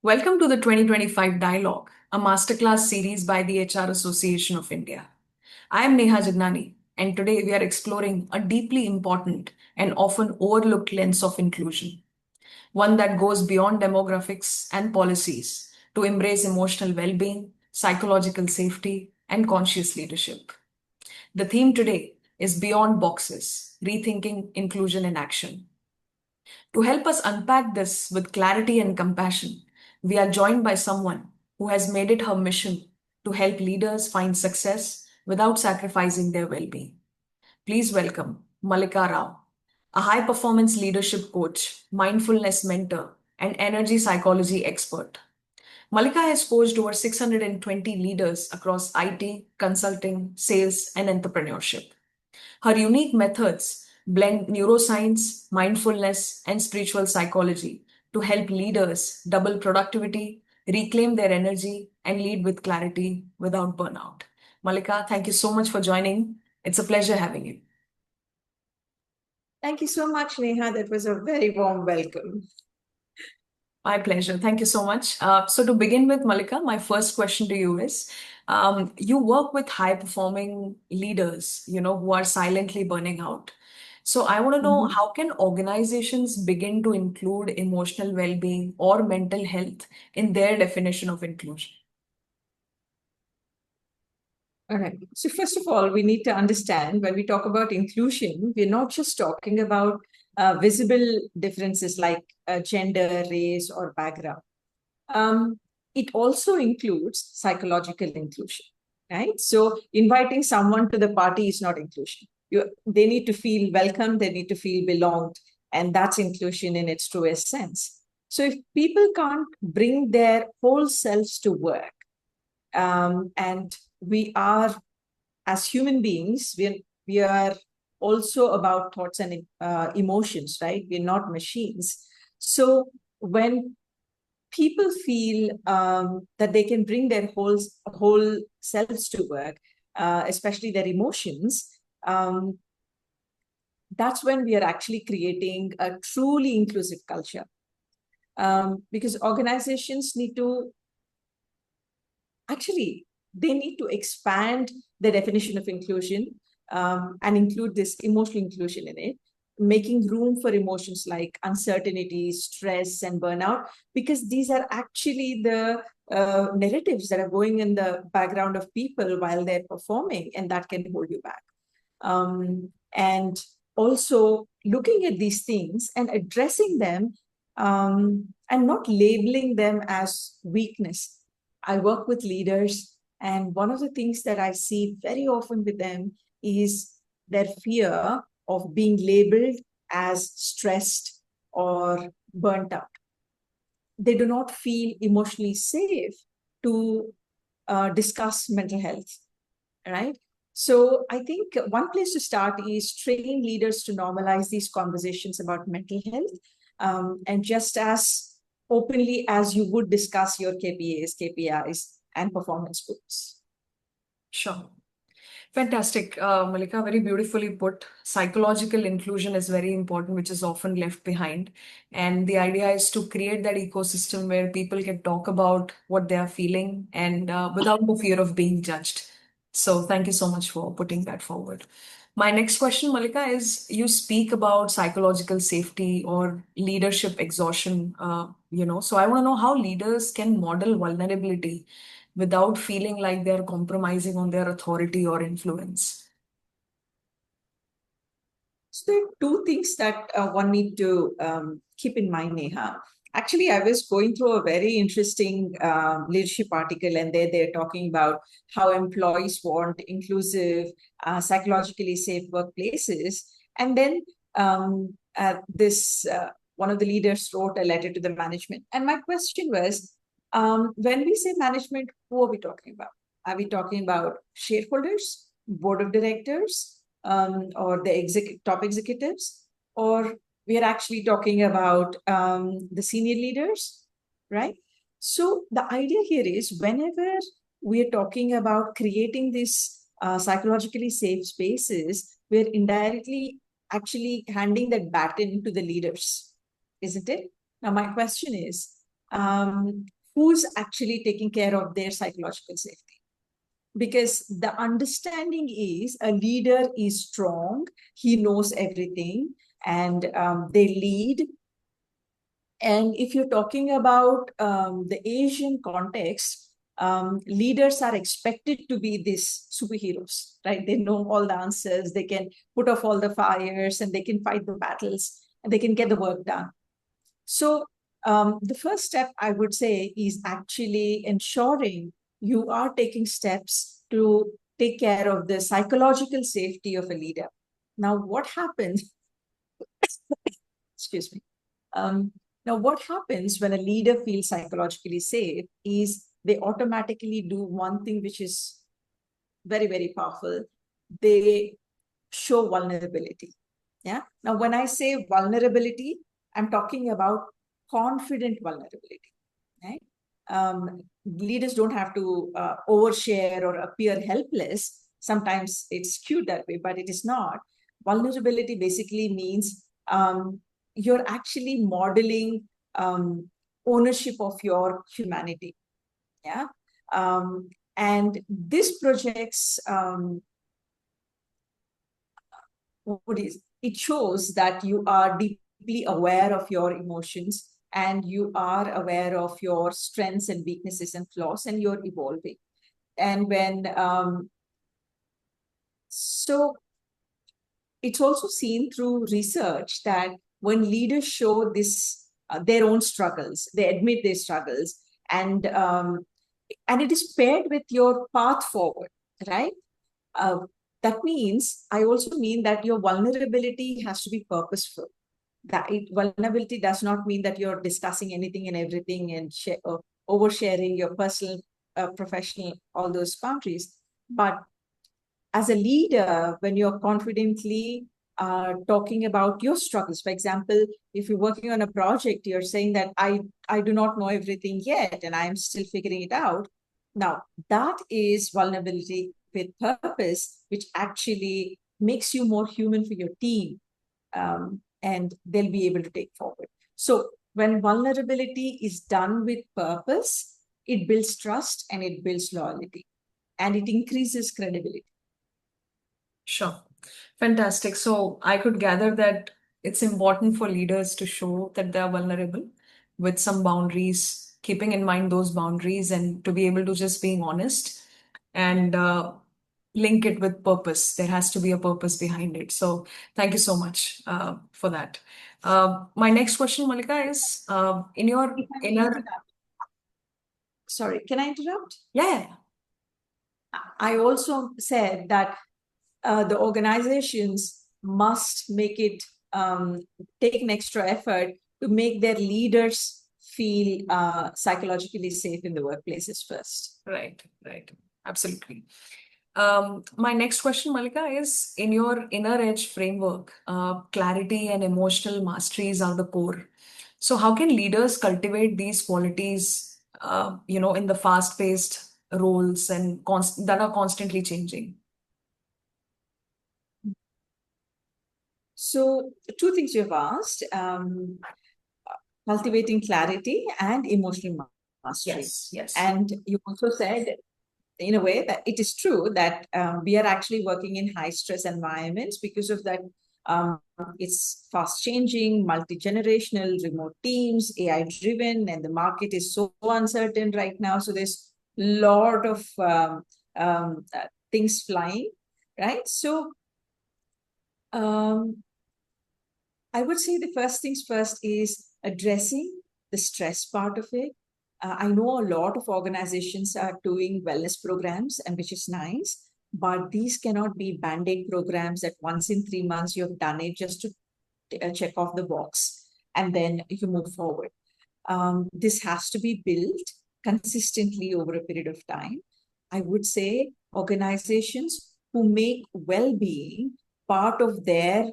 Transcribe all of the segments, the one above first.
Welcome to the 2025 Dialogue, a masterclass series by the HR Association of India. I am Neha Jagnani, and today we are exploring a deeply important and often overlooked lens of inclusion, one that goes beyond demographics and policies to embrace emotional well being, psychological safety, and conscious leadership. The theme today is Beyond Boxes Rethinking Inclusion in Action. To help us unpack this with clarity and compassion, we are joined by someone who has made it her mission to help leaders find success without sacrificing their well being. Please welcome Mallika Rao, a high performance leadership coach, mindfulness mentor, and energy psychology expert. Malika has coached over 620 leaders across IT, consulting, sales, and entrepreneurship. Her unique methods blend neuroscience, mindfulness, and spiritual psychology to help leaders double productivity, reclaim their energy, and lead with clarity without burnout. Malika, thank you so much for joining. It's a pleasure having you. Thank you so much, Neha. That was a very warm welcome. My pleasure. Thank you so much. So, to begin with, Malika, my first question to you is you work with high performing leaders, who are silently burning out. So, I want to know, how can organizations begin to include emotional well being or mental health in their definition of inclusion? All right. So, first of all, we need to understand when we talk about inclusion, we're not just talking about visible differences like gender, race, or background. It also includes psychological inclusion, right? So, inviting someone to the party is not inclusion. They need to feel welcome, they need to feel belonged, and that's inclusion in its truest sense. So, if people can't bring their whole selves to work, and we are, as human beings, we are also about thoughts and emotions, right? We're not machines. So when people feel that they can bring their whole selves to work, especially their emotions, that's when we are actually creating a truly inclusive culture. Because organizations need to actually, they need to expand the definition of inclusion, and include this emotional inclusion in it, making room for emotions like uncertainty, stress, and burnout, because these are actually the narratives that are going in the background of people while they're performing, and that can hold you back. And also looking at these things and addressing them, and not labeling them as weakness. I work with leaders, and one of the things that I see very often with them is their fear of being labeled as stressed or burnt out. They do not feel emotionally safe to discuss mental health, right? So I think one place to start is train leaders to normalize these conversations about mental health, and just as openly as you would discuss your KPIs, and performance goals. Sure. Fantastic, Malika. Very beautifully put. Psychological inclusion is very important, which is often left behind. And the idea is to create that ecosystem where people can talk about what they are feeling and without the fear of being judged. So, thank you so much for putting that forward. My next question, Malika, is you speak about psychological safety or leadership exhaustion. So I want to know how leaders can model vulnerability without feeling like they're compromising on their authority or influence. So there are two things that one need to keep in mind, Neha. Actually, I was going through a very interesting leadership article, and there they're talking about how employees want inclusive, psychologically safe workplaces. And then this one of the leaders wrote a letter to the management. And my question was, when we say management, who are we talking about? Are we talking about shareholders, board of directors, or the top executives, or we are actually talking about the senior leaders, right? So the idea here is whenever we are talking about creating these psychologically safe spaces, we're indirectly actually handing that baton to the leaders, isn't it? Now, my question is, who's actually taking care of their psychological safety. Because the understanding is a leader is strong, he knows everything, and they lead. And if you're talking about the Asian context, leaders are expected to be these superheroes, right? They know all the answers, they can put off all the fires, and they can fight the battles, and they can get the work done. So the first step I would say is actually ensuring you are taking steps to take care of the psychological safety of a leader. Now, what happens? Excuse me. Now, what happens when a leader feels psychologically safe is they automatically do one thing which is very, very powerful. They show vulnerability. Yeah. Now, when I say vulnerability, I'm talking about confident vulnerability. Right? Leaders don't have to overshare or appear helpless. Sometimes it's cute that way, but it is not. Vulnerability basically means you're actually modeling ownership of your humanity. Yeah. And this projects what is it shows that you are deeply aware of your emotions, and you are aware of your strengths and weaknesses and flaws, and you're evolving. And when so it's also seen through research that when leaders show this their own struggles, they admit their struggles, and it is paired with your path forward, right? uh, that means, I also mean that your vulnerability has to be purposeful. Vulnerability does not mean that you're discussing anything and everything and oversharing your personal, professional, all those boundaries. But as a leader, when you're confidently talking about your struggles, for example, if you're working on a project, you're saying that I do not know everything yet, and I'm still figuring it out. Now, that is vulnerability with purpose, which actually makes you more human for your team, and they'll be able to take forward. So when vulnerability is done with purpose, it builds trust and it builds loyalty, and it increases credibility. Sure. Fantastic. So I could gather that it's important for leaders to show that they are vulnerable with some boundaries, keeping in mind those boundaries, and to be able to just being honest and link it with purpose. There has to be a purpose behind it. So thank you so much for that. My next question, Mallika, is in your inner. Sorry, can I interrupt? Yeah. I also said that the organizations must make it take an extra effort to make their leaders feel psychologically safe in the workplaces first. Right, right. Absolutely. My next question, Mallika, is in your InnerEdge framework, clarity and emotional masteries are the core. So how can leaders cultivate these qualities, in the fast-paced roles and that are constantly changing? So two things you've asked, cultivating clarity and emotional mastery. Yes, yes. And you also said, in a way, that it is true that we are actually working in high stress environments because of that. It's fast changing, multi-generational, remote teams, AI driven, and the market is so uncertain right now. So there's a lot of things flying, right? So I would say the first things first is addressing the stress part of it. I know a lot of organizations are doing wellness programs, and which is nice, but these cannot be band-aid programs that once in 3 months you have done it just to check off the box and then you move forward. This has to be built consistently over a period of time. I would say organizations who make well-being part of their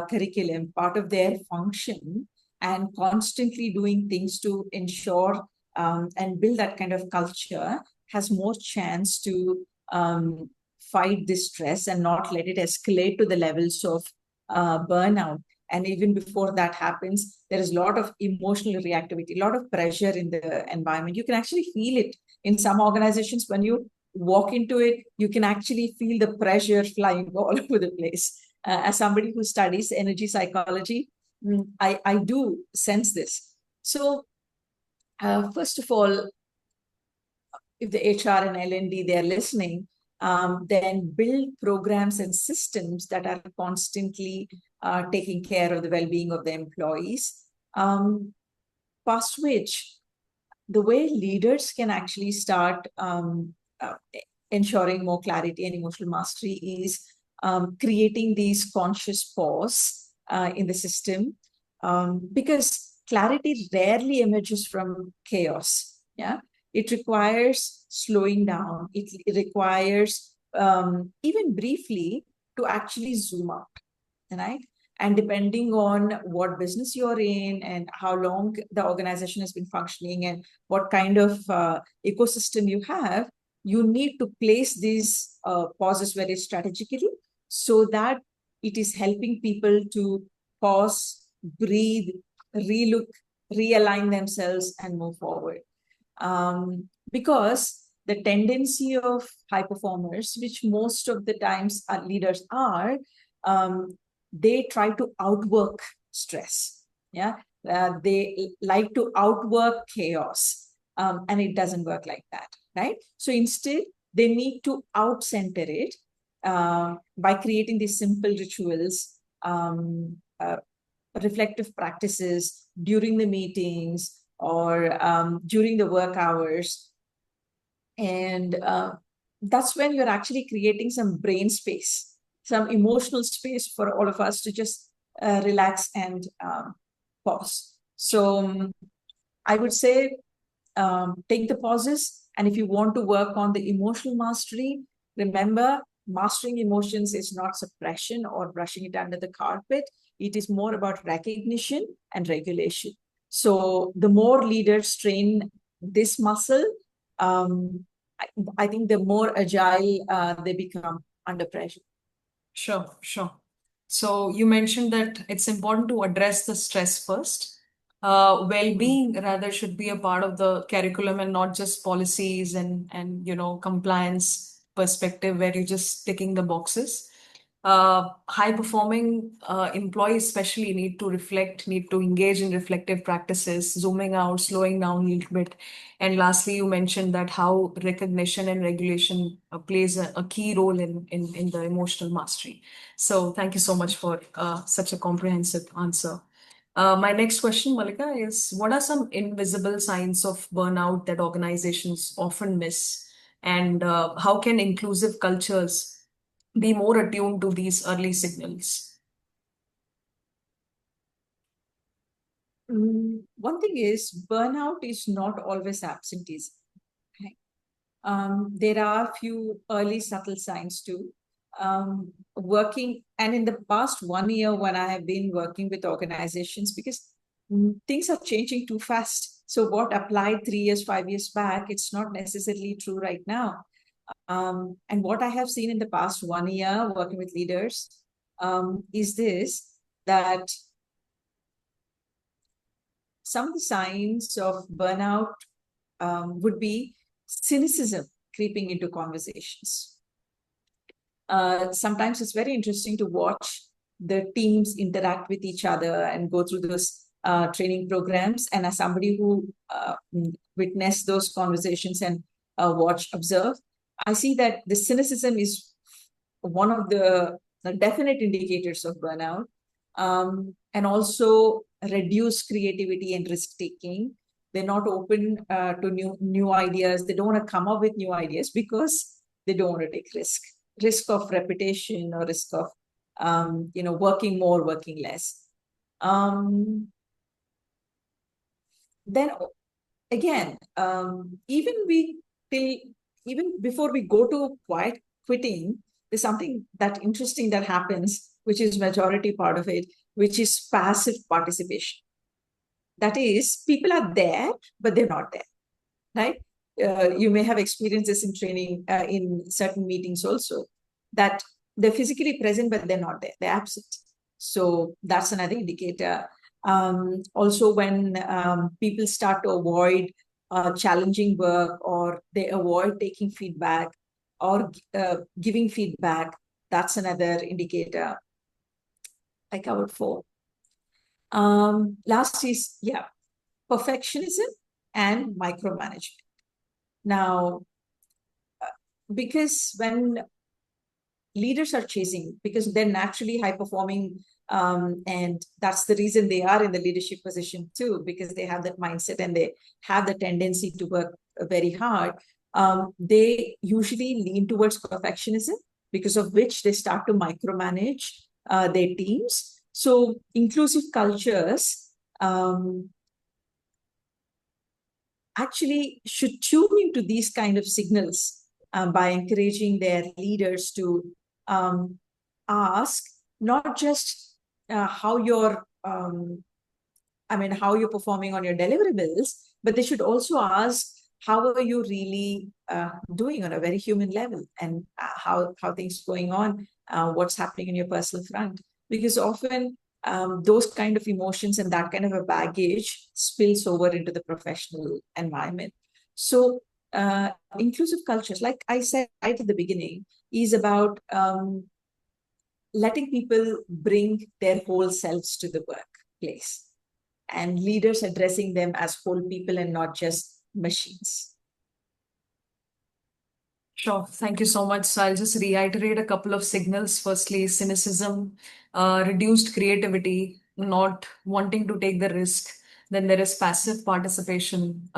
curriculum, part of their function, and constantly doing things to ensure and build that kind of culture has more chance to fight this stress and not let it escalate to the levels of burnout. And even before that happens, there is a lot of emotional reactivity, a lot of pressure in the environment. You can actually feel it in some organizations. When you walk into it, you can actually feel the pressure flying all over the place. As somebody who studies energy psychology, I do sense this. So, first of all, if the HR and L&D they're listening, then build programs and systems that are constantly taking care of the well-being of the employees. Past which, the way leaders can actually start ensuring more clarity and emotional mastery is creating these conscious pause in the system, because clarity rarely emerges from chaos. Yeah, it requires slowing down. It requires even briefly to actually zoom out, right? And depending on what business you're in and how long the organization has been functioning and what kind of ecosystem you have, you need to place these pauses very strategically so that it is helping people to pause, breathe, relook, realign themselves, and move forward. Because the tendency of high performers, which most of the times our leaders are, they try to outwork stress. Yeah, they like to outwork chaos, and it doesn't work like that, right? So instead, they need to out-center it by creating these simple rituals, reflective practices during the meetings or during the work hours. And that's when you're actually creating some brain space, some emotional space for all of us to just relax and pause. So I would say take the pauses. And if you want to work on the emotional mastery, remember, mastering emotions is not suppression or brushing it under the carpet. It is more about recognition and regulation. So the more leaders train this muscle, I think the more agile they become under pressure. Sure, sure. So you mentioned that it's important to address the stress first. Well-being rather should be a part of the curriculum and not just policies and compliance perspective where you're just ticking the boxes. High-performing employees especially need to reflect, need to engage in reflective practices, zooming out, slowing down a little bit. And lastly, you mentioned that how recognition and regulation plays a key role in the emotional mastery. So thank you so much for such a comprehensive answer. My next question, Mallika, is what are some invisible signs of burnout that organizations often miss? And how can inclusive cultures be more attuned to these early signals? One thing is, burnout is not always absenteeism. Okay? There are a few early subtle signs too. Working, and in the past 1 year, when I have been working with organizations, because things are changing too fast. So what applied 3 years, 5 years back, it's not necessarily true right now. And what I have seen in the past 1 year working with leaders is this, that some of the signs of burnout would be cynicism creeping into conversations. Sometimes it's very interesting to watch the teams interact with each other and go through those training programs. And as somebody who witnessed those conversations and observe, I see that the cynicism is one of the definite indicators of burnout, and also reduced creativity and risk taking. They're not open to new ideas. They don't want to come up with new ideas because they don't want to take risk of reputation or risk of working more, working less. Then again, even before we go to quiet quitting, there's something that interesting that happens, which is majority part of it, which is passive participation. That is, people are there, but they're not there, right? You may have experienced this in training, in certain meetings also, that they're physically present, but they're not there. They're absent. So that's another indicator. Also, when people start to avoid challenging work, or they avoid taking feedback or giving feedback, that's another indicator. I covered four. Last is, perfectionism and micromanagement. Now, because when leaders are chasing, because they're naturally high performing, and that's the reason they are in the leadership position too, because they have that mindset and they have the tendency to work very hard. They usually lean towards perfectionism, because of which they start to micromanage their teams. So inclusive cultures actually should tune into these kind of signals by encouraging their leaders to ask not just how you're how you're performing on your deliverables, but they should also ask how are you really doing on a very human level, and how things going on, what's happening in your personal front, because often those kind of emotions and that kind of a baggage spills over into the professional environment. So inclusive cultures, like I said right at the beginning, is about letting people bring their whole selves to the workplace, and leaders addressing them as whole people and not just machines. Sure. Thank you so much. So I'll just reiterate a couple of signals. Firstly, cynicism, reduced creativity, not wanting to take the risk. Then there is passive participation.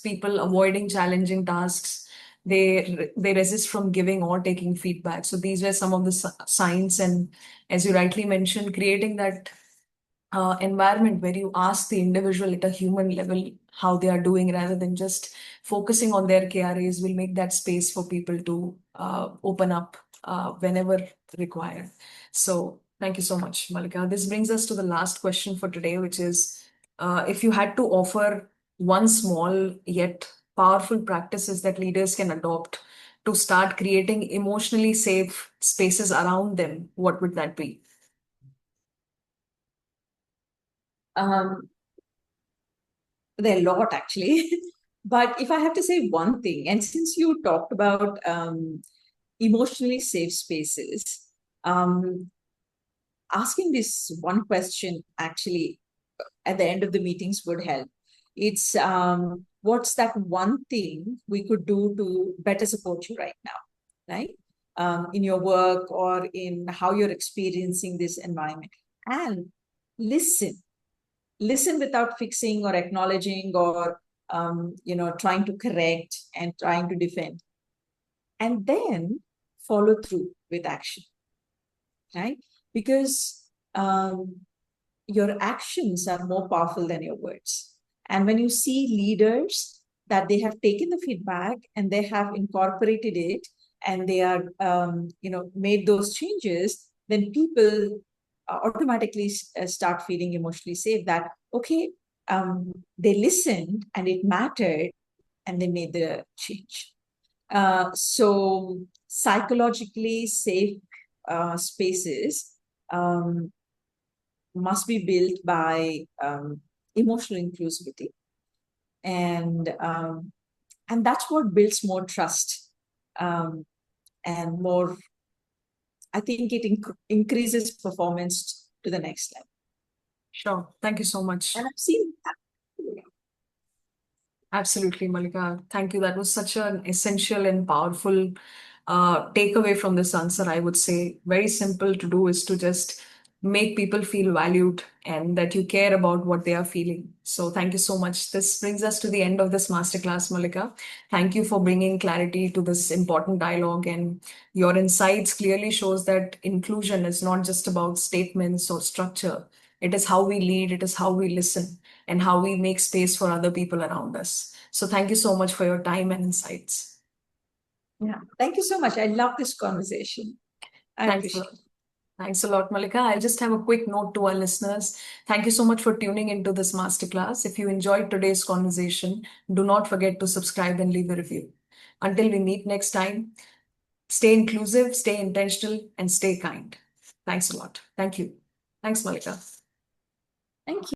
People avoiding challenging tasks. They resist from giving or taking feedback. So these were some of the signs. And as you rightly mentioned, creating that environment where you ask the individual at a human level how they are doing rather than just focusing on their KRAs will make that space for people to open up whenever required. So thank you so much, Malika. This brings us to the last question for today, which is if you had to offer one small yet powerful practices that leaders can adopt to start creating emotionally safe spaces around them, what would that be? Um, there are a lot actually. But if I have to say one thing, and since you talked about emotionally safe spaces, asking this one question actually at the end of the meetings would help. It's what's that one thing we could do to better support you right now, right? In your work or in how you're experiencing this environment. And listen, listen without fixing or acknowledging or trying to correct and trying to defend, and then follow through with action, right? Because your actions are more powerful than your words. And when you see leaders that they have taken the feedback and they have incorporated it, and they are made those changes, then people automatically start feeling emotionally safe that okay, they listened and it mattered, and they made the change. So psychologically safe spaces must be built by emotional inclusivity, and that's what builds more trust, and more. I think it increases performance to the next level. Sure. Thank you so much. And I've seen that. Absolutely, Malika. Thank you. That was such an essential and powerful takeaway from this answer. I would say very simple to do is to just make people feel valued and that you care about what they are feeling. So thank you so much. This brings us to the end of this masterclass, Malika. Thank you for bringing clarity to this important dialogue, and your insights clearly shows that inclusion is not just about statements or structure. It is how we lead, it is how we listen, and how we make space for other people around us. So thank you so much for your time and insights. Yeah. Thank you so much. I love this conversation. I Thanks a appreciate lot. it. Thanks a lot, Malika. I'll just have a quick note to our listeners. Thank you so much for tuning into this masterclass. If you enjoyed today's conversation, do not forget to subscribe and leave a review. Until we meet next time, stay inclusive, stay intentional, and stay kind. Thank Thanks a lot. Thank you. Thanks, Mallika. Thank you.